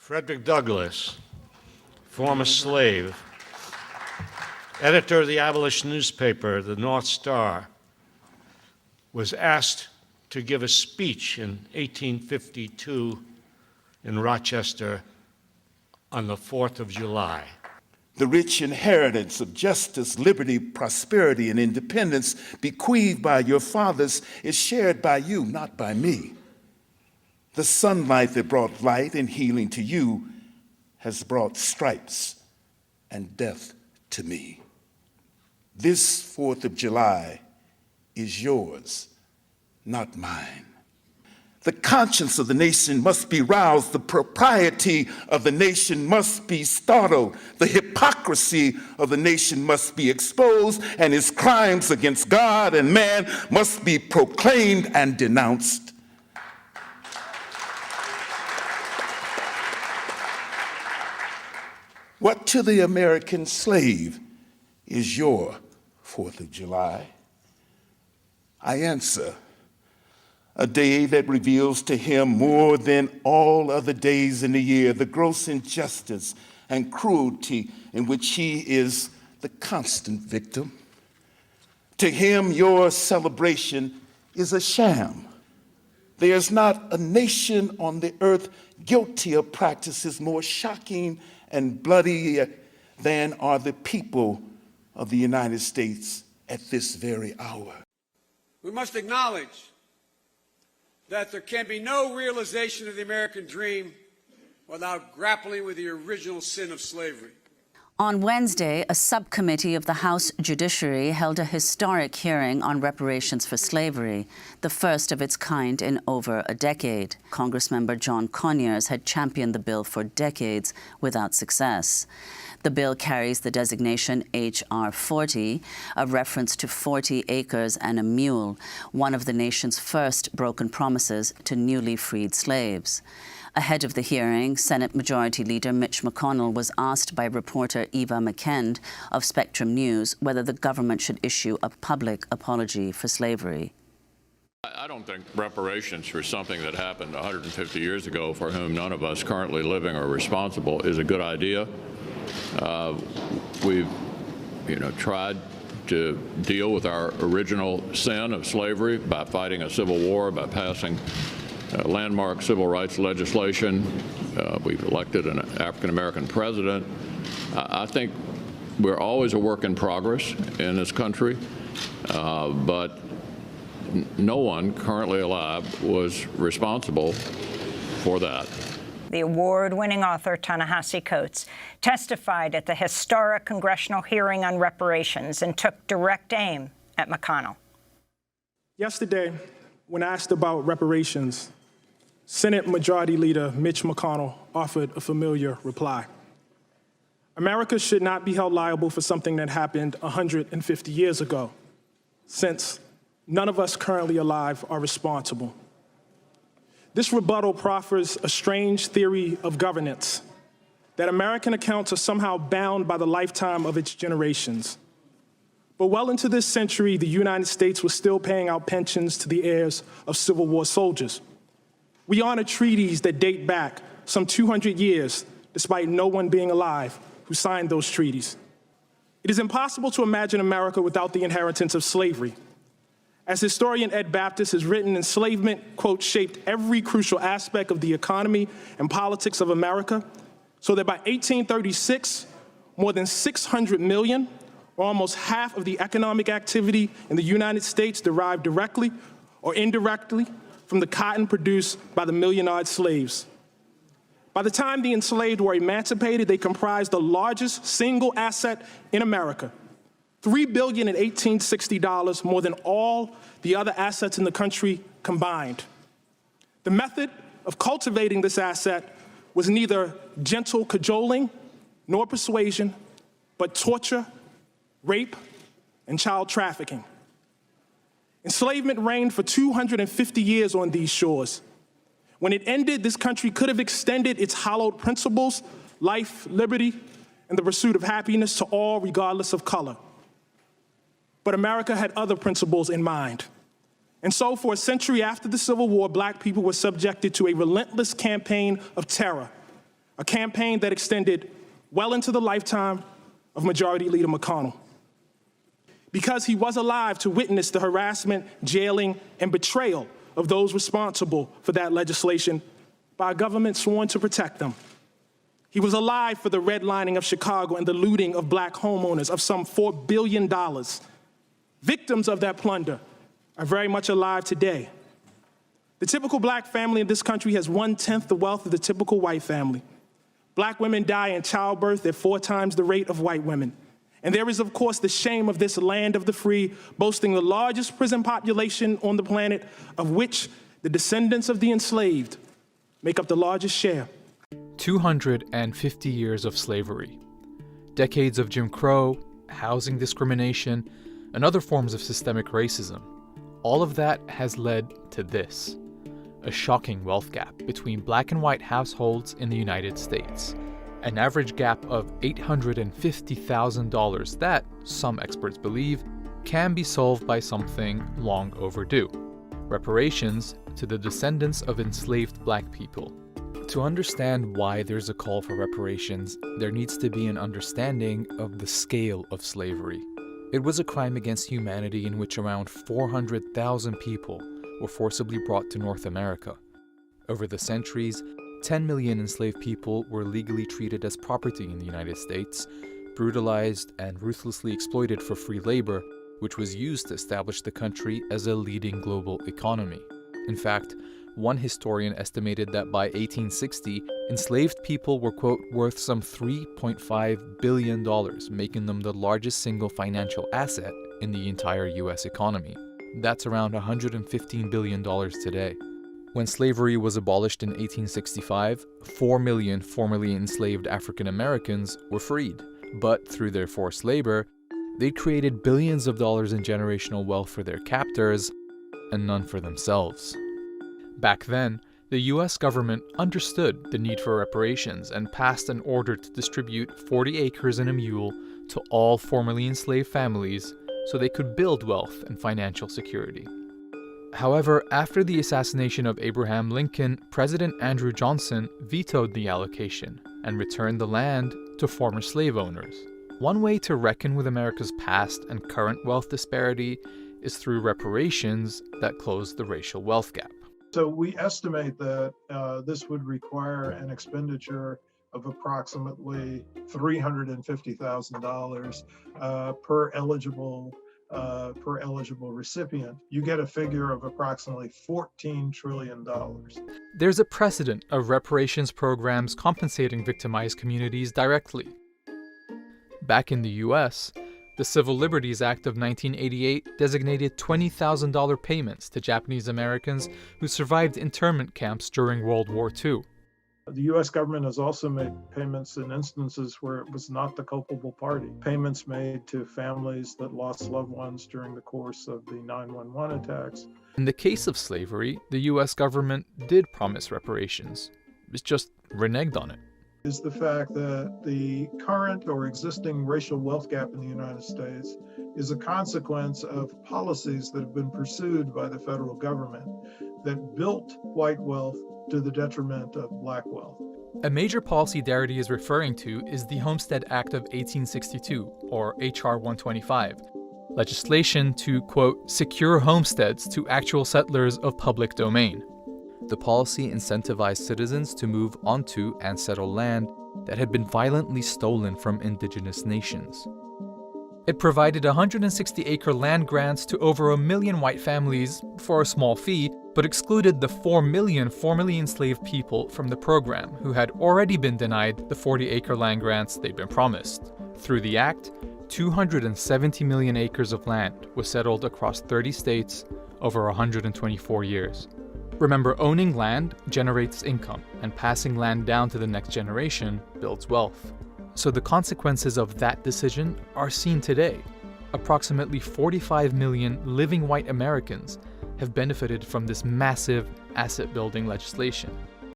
Frederick Douglass, former slave, editor of the abolition newspaper, the North Star, was asked to give a speech in 1852 in Rochester on the 4th of July. The rich inheritance of justice, liberty, prosperity, and independence bequeathed by your fathers is shared by you, not by me. The sunlight that brought light and healing to you has brought stripes and death to me. This 4th of July is yours, not mine. The conscience of the nation must be roused. The propriety of the nation must be startled. The hypocrisy of the nation must be exposed, and its crimes against God and man must be proclaimed and denounced. What to the American slave is your 4th of July? I answer, a day that reveals to him more than all other days in the year the gross injustice and cruelty in which he is the constant victim. To him, your celebration is a sham. There's not a nation on the earth guilty of practices more shocking and bloody than are the people of the United States at this very hour. We must acknowledge that there can be no realization of the American dream without grappling with the original sin of slavery. On Wednesday, a subcommittee of the House Judiciary held a historic hearing on reparations for slavery, the first of its kind in over a decade. Congressmember John Conyers had championed the bill for decades without success. The bill carries the designation H.R. 40, a reference to 40 acres and a mule, one of the nation's first broken promises to newly freed slaves. Ahead of the hearing, Senate Majority Leader Mitch McConnell was asked by reporter Eva McKend of Spectrum News whether the government should issue a public apology for slavery. I don't think reparations for something that happened 150 years ago, for whom none of us currently living are responsible, is a good idea. We've, tried to deal with our original sin of slavery by fighting a civil war, by passing landmark civil rights legislation. We've elected an African-American president. I think we're always a work in progress in this country, but no one currently alive was responsible for that. The award-winning author Ta-Nehisi Coates testified at the historic congressional hearing on reparations and took direct aim at McConnell. Yesterday, when asked about reparations, Senate Majority Leader Mitch McConnell offered a familiar reply. America should not be held liable for something that happened 150 years ago, since none of us currently alive are responsible. This rebuttal proffers a strange theory of governance, that American accounts are somehow bound by the lifetime of its generations. But well into this century, the United States was still paying out pensions to the heirs of Civil War soldiers. We honor treaties that date back some 200 years, despite no one being alive who signed those treaties. It is impossible to imagine America without the inheritance of slavery. As historian Ed Baptist has written, enslavement, quote, shaped every crucial aspect of the economy and politics of America, so that by 1836, more than 600 million, or almost half of the economic activity in the United States, derived directly or indirectly from the cotton produced by the million-odd slaves. By the time the enslaved were emancipated, they comprised the largest single asset in America, $3 billion in $1860, more than all the other assets in the country combined. The method of cultivating this asset was neither gentle cajoling nor persuasion, but torture, rape, and child trafficking. Enslavement reigned for 250 years on these shores. When it ended, this country could have extended its hallowed principles, life, liberty, and the pursuit of happiness to all, regardless of color. But America had other principles in mind. And so for a century after the Civil War, Black people were subjected to a relentless campaign of terror a campaign that extended well into the lifetime of Majority Leader McConnell. Because he was alive to witness the harassment, jailing, and betrayal of those responsible for that legislation by a government sworn to protect them. He was alive for the redlining of Chicago and the looting of black homeowners of some $4 billion. Victims of that plunder are very much alive today. The typical black family in this country has 1/10 the wealth of the typical white family. Black women die in childbirth at 4 times the rate of white women. And there is, of course, the shame of this land of the free, boasting the largest prison population on the planet, of which the descendants of the enslaved make up the largest share. 250 years of slavery, decades of Jim Crow, housing discrimination, and other forms of systemic racism. All of that has led to this: a shocking wealth gap between black and white households in the United States. An average gap of $850,000 that, some experts believe, can be solved by something long overdue: reparations to the descendants of enslaved black people. To understand why there's a call for reparations, there needs to be an understanding of the scale of slavery. It was a crime against humanity in which around 400,000 people were forcibly brought to North America. Over the centuries, 10 million enslaved people were legally treated as property in the United States, brutalized and ruthlessly exploited for free labor, which was used to establish the country as a leading global economy. In fact, one historian estimated that by 1860, enslaved people were, quote, worth some $3.5 billion, making them the largest single financial asset in the entire US economy. That's around $115 billion today. When slavery was abolished in 1865, 4 million formerly enslaved African Americans were freed. But through their forced labor, they created billions of dollars in generational wealth for their captors and none for themselves. Back then, the US government understood the need for reparations and passed an order to distribute 40 acres and a mule to all formerly enslaved families so they could build wealth and financial security. However, after the assassination of Abraham Lincoln, President Andrew Johnson vetoed the allocation and returned the land to former slave owners. One way to reckon with America's past and current wealth disparity is through reparations that close the racial wealth gap. So we estimate that this would require an expenditure of approximately $350,000 per eligible recipient. You get a figure of approximately $14 trillion. There's a precedent of reparations programs compensating victimized communities directly. Back in the US, the Civil Liberties Act of 1988 designated $20,000 payments to Japanese Americans who survived internment camps during World War II. The U.S. government has also made payments in instances where it was not the culpable party. Payments made to families that lost loved ones during the course of the 9/11 attacks. In the case of slavery, the U.S. government did promise reparations. It's just reneged on it. Is the fact that the current or existing racial wealth gap in the United States is a consequence of policies that have been pursued by the federal government that built white wealth to the detriment of black wealth. A major policy Darity is referring to is the Homestead Act of 1862, or H.R. 125, legislation to, quote, secure homesteads to actual settlers of public domain. The policy incentivized citizens to move onto and settle land that had been violently stolen from indigenous nations. It provided 160-acre land grants to over 1 million white families for a small fee, but excluded the 4 million formerly enslaved people from the program who had already been denied the 40-acre land grants they'd been promised. Through the act, 270 million acres of land was settled across 30 states over 124 years. Remember, owning land generates income, and passing land down to the next generation builds wealth. So the consequences of that decision are seen today. Approximately 45 million living white Americans have benefited from this massive asset-building legislation.